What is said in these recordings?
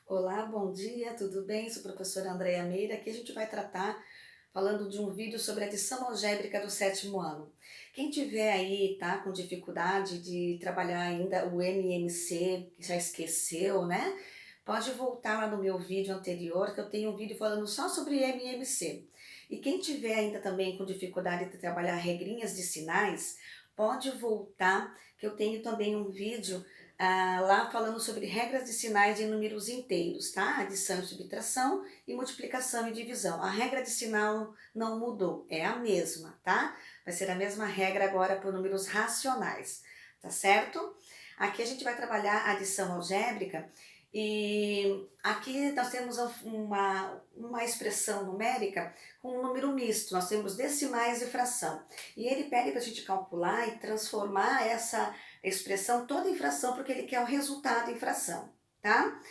Olá, bom dia, tudo bem? Sou a professora Andréia Meira. Aqui a gente vai tratar, falando de um vídeo sobre adição algébrica do sétimo ano. Quem tiver aí, tá, com dificuldade de trabalhar ainda o MMC, que já esqueceu, né? Pode voltar lá no meu vídeo anterior, que eu tenho um vídeo falando só sobre MMC. E quem tiver ainda também com dificuldade de trabalhar regrinhas de sinais, pode voltar, que eu tenho também um vídeo lá falando sobre regras de sinais de números inteiros, tá? Adição e subtração e multiplicação e divisão. A regra de sinal não mudou, é a mesma, tá? Vai ser a mesma regra agora para números racionais, tá certo? Aqui a gente vai trabalhar a adição algébrica e aqui nós temos uma expressão numérica com um número misto, nós temos decimais e fração. E ele pede para a gente calcular e transformar essa expressão toda em fração, porque ele quer o resultado em fração, tá?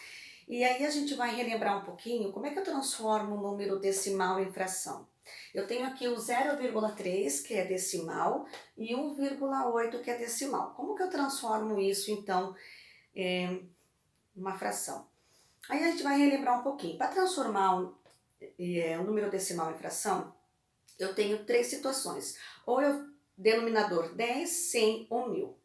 E aí a gente vai relembrar um pouquinho como é que eu transformo o número decimal em fração. Eu tenho aqui o 0,3, que é decimal, e 1,8, que é decimal. Como que eu transformo isso, então, em uma fração? Aí a gente vai relembrar um pouquinho. Para transformar um número decimal em fração, eu tenho três situações. Ou eu denominador 10, 100 ou 1000.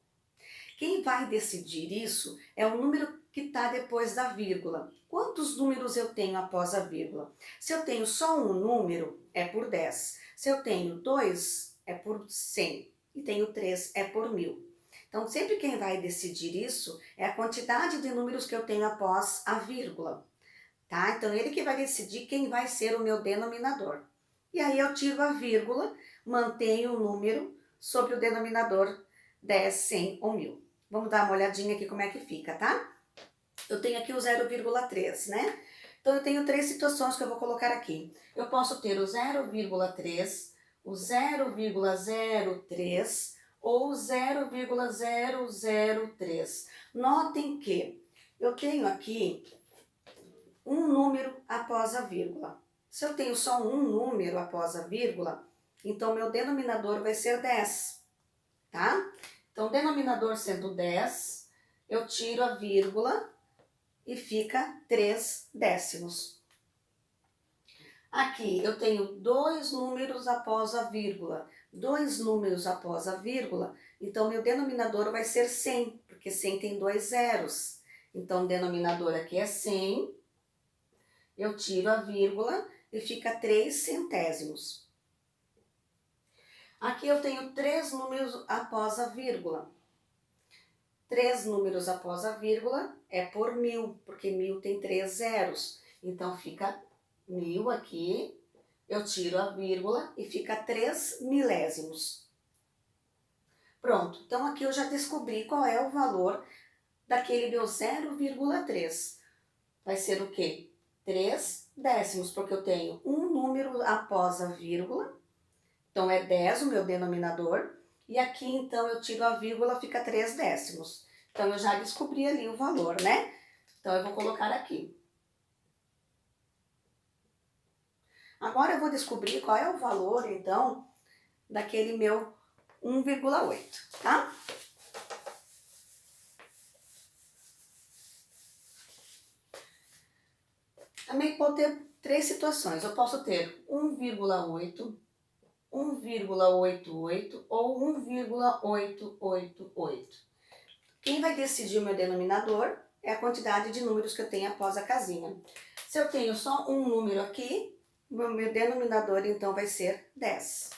Quem vai decidir isso é o número que está depois da vírgula. Quantos números eu tenho após a vírgula? Se eu tenho só um número, é por 10. Se eu tenho dois, é por 100. E tenho três, é por 1000. Então, sempre quem vai decidir isso é a quantidade de números que eu tenho após a vírgula, tá? Então, ele que vai decidir quem vai ser o meu denominador. E aí eu tiro a vírgula, mantenho o número sobre o denominador 10, 100 ou 1000. Vamos dar uma olhadinha aqui como é que fica, tá? Eu tenho aqui o 0,3, né? Então, eu tenho três situações que eu vou colocar aqui. Eu posso ter o 0,3, o 0,03 ou o 0,003. Notem que eu tenho aqui um número após a vírgula. Se eu tenho só um número após a vírgula, então meu denominador vai ser 10, tá? Então, denominador sendo 10, eu tiro a vírgula e fica 3 décimos. Aqui eu tenho dois números após a vírgula. Dois números após a vírgula, então meu denominador vai ser 100, porque 100 tem dois zeros. Então, o denominador aqui é 100, eu tiro a vírgula e fica 3 centésimos. Aqui eu tenho três números após a vírgula. Três números após a vírgula é por 1000, porque 1000 tem três zeros. Então, fica 1000 aqui, eu tiro a vírgula e fica 3 milésimos. Pronto, então aqui eu já descobri qual é o valor daquele meu 0,3. Vai ser o quê? 3 décimos, porque eu tenho um número após a vírgula, então é 10 o meu denominador, e aqui então eu tiro a vírgula, fica 3 décimos. Então eu já descobri ali o valor, né? Então eu vou colocar aqui. Agora eu vou descobrir qual é o valor, então, daquele meu 1,8, tá? Também pode ter três situações. Eu posso ter 1,8, 1,88 ou 1,888. Quem vai decidir o meu denominador é a quantidade de números que eu tenho após a casinha. Se eu tenho só um número aqui, o meu denominador então vai ser 10.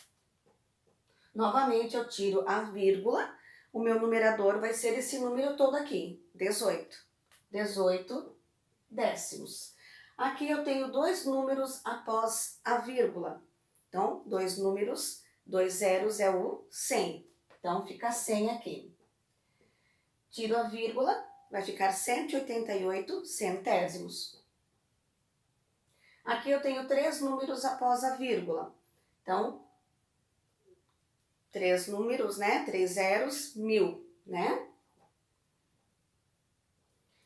Novamente eu tiro a vírgula, o meu numerador vai ser esse número todo aqui, 18. 18 décimos. Aqui eu tenho dois números após a vírgula. Então, dois números, dois zeros é o 100. Então, fica 100 aqui. Tiro a vírgula, vai ficar 188 centésimos. Aqui eu tenho três números após a vírgula. Então, três números, né? Três zeros, 1000, né?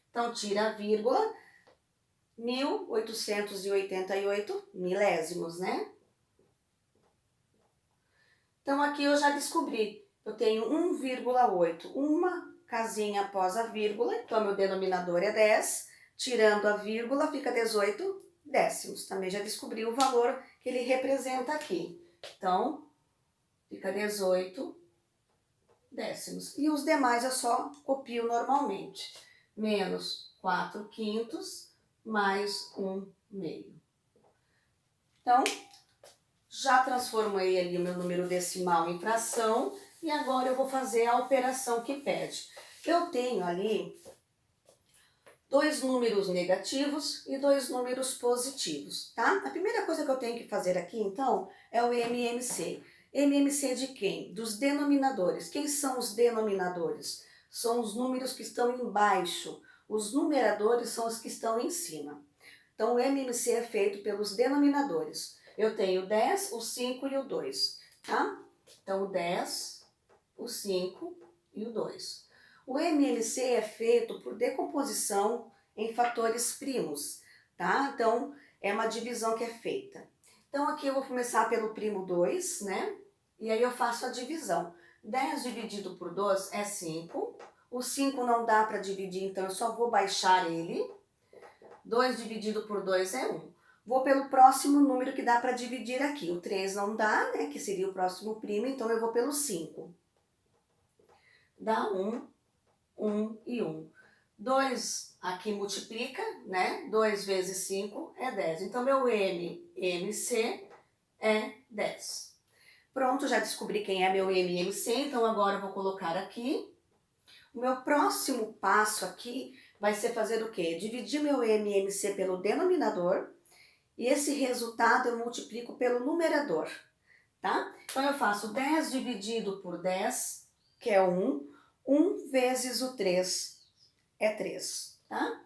Então, tira a vírgula, 1888 milésimos, né? Então, aqui eu já descobri. Eu tenho 1,8, uma casinha após a vírgula, então meu denominador é 10. tirando a vírgula, fica 18 décimos. Também já descobri o valor que ele representa aqui. Então, fica 18 décimos. E os demais eu só copio normalmente. Menos 4 quintos mais 1 meio. Então, já transformei ali o meu número decimal em fração e agora eu vou fazer a operação que pede. Eu tenho ali 2 números negativos e 2 números positivos, tá? A primeira coisa que eu tenho que fazer aqui, então, é o MMC. MMC de quem? Dos denominadores. Quem são os denominadores? São os números que estão embaixo. Os numeradores são os que estão em cima. Então, o MMC é feito pelos denominadores. Eu tenho o 10, o 5 e o 2, tá? Então, o 10, o 5 e o 2. O MMC é feito por decomposição em fatores primos, tá? Então, é uma divisão que é feita. Então, aqui eu vou começar pelo primo 2, né? E aí eu faço a divisão. 10 dividido por 2 é 5. O 5 não dá para dividir, então eu só vou baixar ele. 2 dividido por 2 é 1. Vou pelo próximo número que dá para dividir aqui. O 3 não dá, né? Que seria o próximo primo, então eu vou pelo 5. Dá 1, 1 e 1. 2 aqui multiplica, né? 2 vezes 5 é 10. Então, meu MMC é 10. Pronto, já descobri quem é meu MMC, então agora eu vou colocar aqui. O meu próximo passo aqui vai ser fazer o quê? Dividir meu MMC pelo denominador e esse resultado eu multiplico pelo numerador, tá? Então, eu faço 10 dividido por 10, que é 1. 1 vezes o 3 é 3, tá?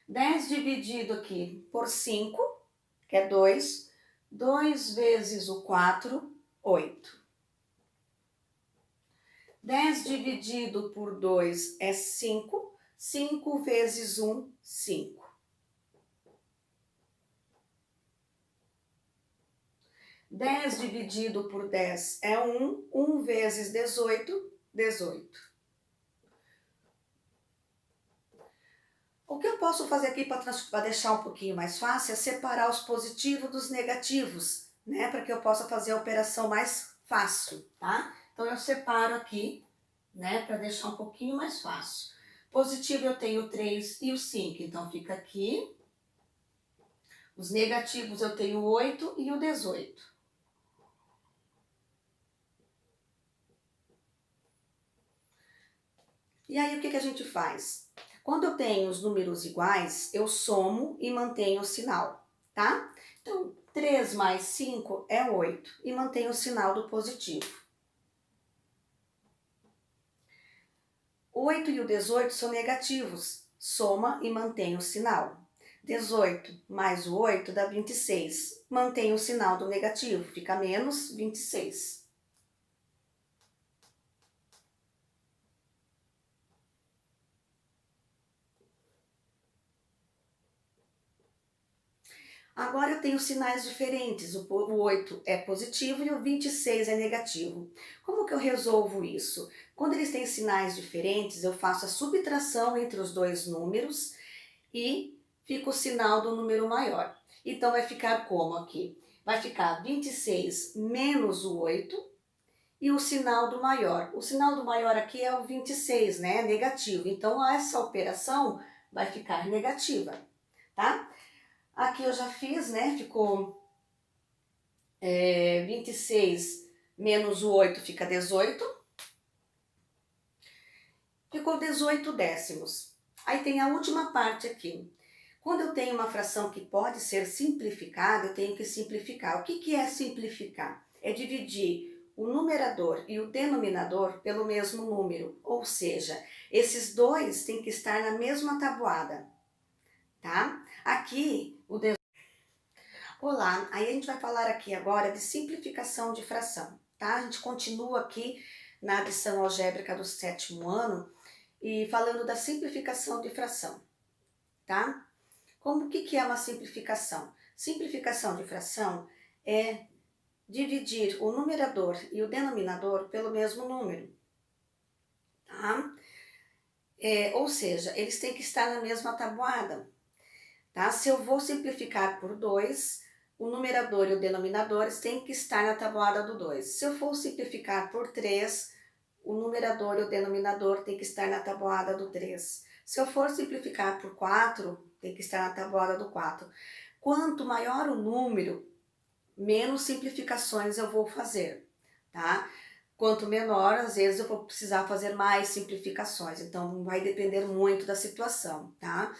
10 dividido aqui por 5, que é 2. 2 vezes o 4, 8. 10 dividido por 2 é 5. 5 vezes 1, 5. 10 dividido por 10 é 1. 1 vezes 18, 18. O que eu posso fazer aqui para deixar um pouquinho mais fácil é separar os positivos dos negativos, né? Para que eu possa fazer a operação mais fácil, tá? Então, eu separo aqui, né? Para deixar um pouquinho mais fácil. Positivo eu tenho o 3 e o 5, então fica aqui. Os negativos eu tenho o 8 e o 18. E aí, o que a gente faz? Quando eu tenho os números iguais, eu somo e mantenho o sinal, tá? Então, 3 mais 5 é 8 e mantenho o sinal do positivo. O 8 e o 18 são negativos, soma e mantém o sinal. 18 mais o 8 dá 26, mantém o sinal do negativo, fica menos 26. Agora eu tenho sinais diferentes, o 8 é positivo e o 26 é negativo. Como que eu resolvo isso? Quando eles têm sinais diferentes, eu faço a subtração entre os dois números e fica o sinal do número maior. Então vai ficar como aqui? Vai ficar 26 menos o 8 e o sinal do maior. O sinal do maior aqui é o 26, né? Negativo. Então essa operação vai ficar negativa, tá? Aqui eu já fiz, né? Ficou 26 menos o 8 fica 18. Ficou 18 décimos. Aí tem a última parte aqui. Quando eu tenho uma fração que pode ser simplificada, eu tenho que simplificar. O que é simplificar? É dividir o numerador e o denominador pelo mesmo número. Ou seja, esses dois têm que estar na mesma tabuada, tá? Aqui, Olá, aí a gente vai falar aqui agora de simplificação de fração, tá? A gente continua aqui na adição algébrica do 7º ano e falando da simplificação de fração, tá? O que é uma simplificação? Simplificação de fração é dividir o numerador e o denominador pelo mesmo número, tá? Ou seja, eles têm que estar na mesma tabuada, tá? Se eu vou simplificar por 2, o numerador e o denominador têm que estar na tabuada do 2. Se eu for simplificar por 3, o numerador e o denominador têm que estar na tabuada do 3. Se eu for simplificar por 4, tem que estar na tabuada do 4. Quanto maior o número, menos simplificações eu vou fazer, tá? Quanto menor, às vezes eu vou precisar fazer mais simplificações, então vai depender muito da situação, tá?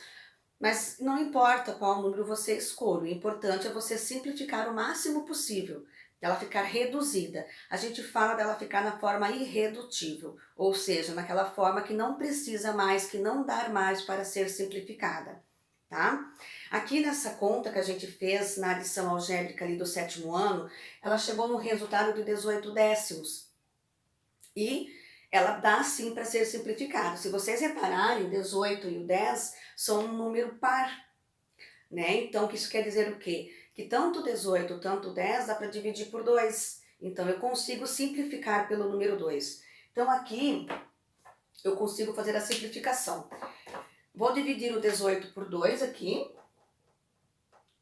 Mas não importa qual número você escolhe, o importante é você simplificar o máximo possível, ela ficar reduzida. A gente fala dela ficar na forma irredutível, ou seja, naquela forma que não precisa mais, que não dá mais para ser simplificada, tá? Aqui nessa conta que a gente fez na adição algébrica ali do 7º ano, ela chegou no resultado de 18 décimos. E ela dá sim para ser simplificada. Se vocês repararem, 18 e o 10 são um número par, né? Então, isso quer dizer o quê? Que tanto 18, tanto 10 dá para dividir por 2. Então, eu consigo simplificar pelo número 2. Então, aqui eu consigo fazer a simplificação. Vou dividir o 18 por 2 aqui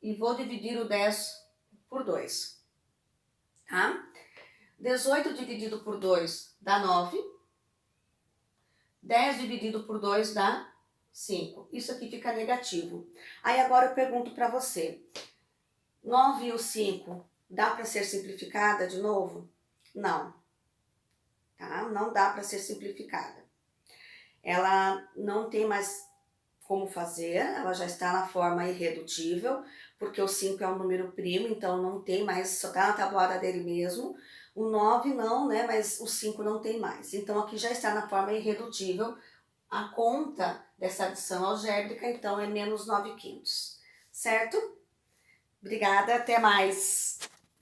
e vou dividir o 10 por 2, tá? 18 dividido por 2 dá 9. 10 dividido por 2 dá 5. Isso aqui fica negativo. Aí agora eu pergunto para você, 9 e o 5 dá para ser simplificada de novo? Não, tá? Não dá para ser simplificada. Ela não tem mais como fazer, ela já está na forma irredutível, porque o 5 é um número primo, então não tem mais, só está na tabuada dele mesmo. O 9 não, né? Mas o 5 não tem mais. Então aqui já está na forma irredutível. A conta dessa adição algébrica, então, é menos 9/5, certo? Obrigada, até mais!